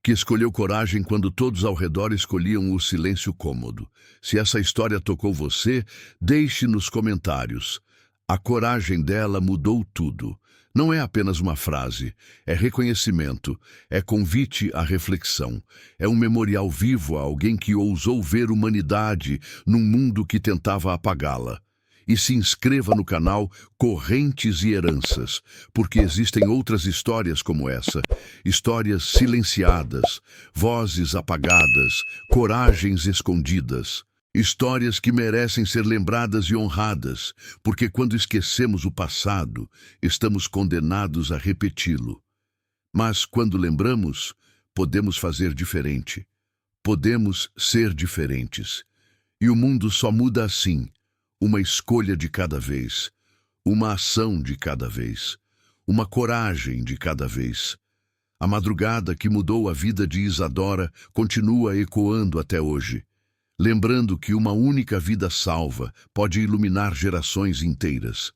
que escolheu coragem quando todos ao redor escolhiam o silêncio cômodo. Se essa história tocou você, deixe nos comentários. A coragem dela mudou tudo. Não é apenas uma frase, é reconhecimento, é convite à reflexão, é um memorial vivo a alguém que ousou ver humanidade num mundo que tentava apagá-la. E se inscreva no canal Correntes e Heranças, porque existem outras histórias como essa, histórias silenciadas, vozes apagadas, coragens escondidas. Histórias que merecem ser lembradas e honradas, porque quando esquecemos o passado, estamos condenados a repeti-lo. Mas quando lembramos, podemos fazer diferente. Podemos ser diferentes. E o mundo só muda assim, uma escolha de cada vez, uma ação de cada vez, uma coragem de cada vez. A madrugada que mudou a vida de Isadora continua ecoando até hoje, lembrando que uma única vida salva pode iluminar gerações inteiras.